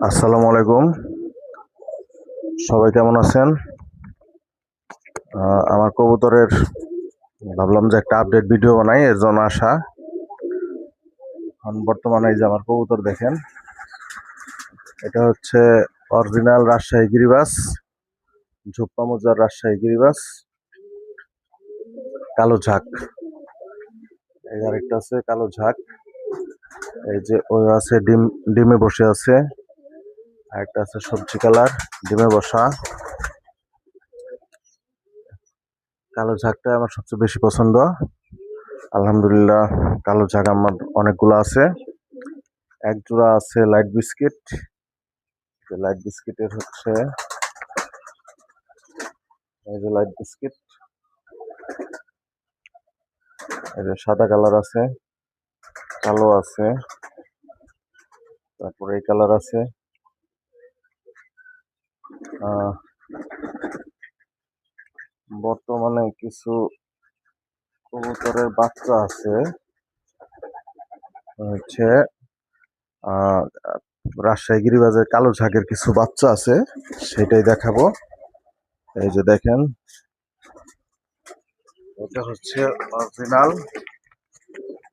আসসালামু আলাইকুম। সবাই কেমন আছেন? আমার কবুতরের ভাবলাম যে একটা আপডেট ভিডিও বানাই, এর জন্য আসা। এখন বর্তমানে এই যে আমার কবুতর দেখেন, এটা হচ্ছে অরিজিনাল রাজশাহী গিরিবাস, ঝোপ্পা মোজার রাজশাহী গিরিবাস, কালো ঝাঁক। এই আরেকটা আছে কালো ঝাঁক। এই যে ওই আছে ডিমে বসে আছে। আরেকটা আছে সবজি কালার, ডিমে বসা। কালো ঝাঁকটা আমার সবচেয়ে বেশি পছন্দ। আলহামদুলিল্লাহ, কালো ঝাঁক আমার অনেকগুলো আছে। এক জোড়া আছে লাইট বিস্কিট। লাইট বিস্কিটের হচ্ছে এই যে লাইট বিস্কিট, এই যে সাদা কালার আছে, কালো আছে, তারপরে এই কালার আছে। আহ, বর্তমানে কিছু কবুতরের বাচ্চা আছে, হচ্ছে আহ রাজশাহী গিরিবাজের কালো ঝাঁকের কিছু বাচ্চা আছে, সেটাই দেখাবো। এই যে দেখেন, এটা হচ্ছে অরিজিনাল,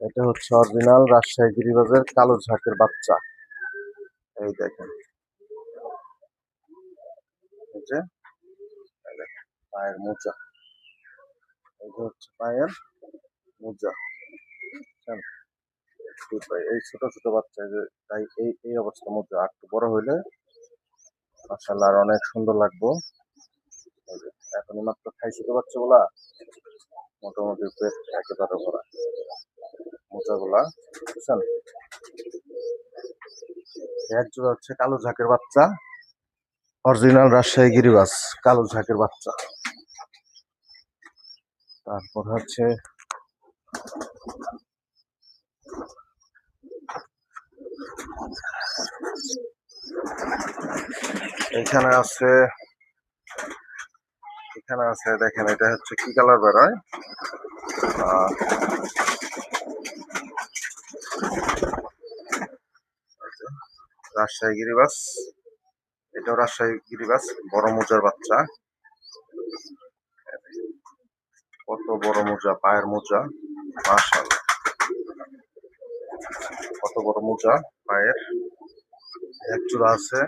এটা হচ্ছে অরিজিনাল রাজশাহী গিরিবাজের কালো ঝাঁকের বাচ্চা। এই দেখেন, এই যে পায়ের মোজা, এই যে হচ্ছে পায়ের মোজা। বুঝছেন? এই ছোট ছোট বাচ্চা, এই যে তাই এই এই অবস্থা মোজা, আর একটু বড় হইলে মাশাআল্লাহ আর অনেক সুন্দর লাগবো। এই যে এখনই মাত্র খাইছে তো বাচ্চাগুলা, মোটামুটি পেট একেবারে ভরা মোজাগুলা। বুঝছেন? এক জোড়া হচ্ছে কালো ঝাঁকের বাচ্চা, অরিজিনাল রাজশাহী গিরিবাস কালো ঝাঁকের বাচ্চা। তারপর হচ্ছে এখানে আছে, এখানে আছে দেখেন, এটা হচ্ছে কি কালার বেরোয়, আহ, রাজশাহী গিরিবাস। এটাও রাজশাহী গিরিবাস, বড় মোজার বাচ্চা। কত বড় মোজা, পায়ের মোজা, মাশাআল্লাহ, কত বড় মোজা পায়ের। এক জোড়া আছে,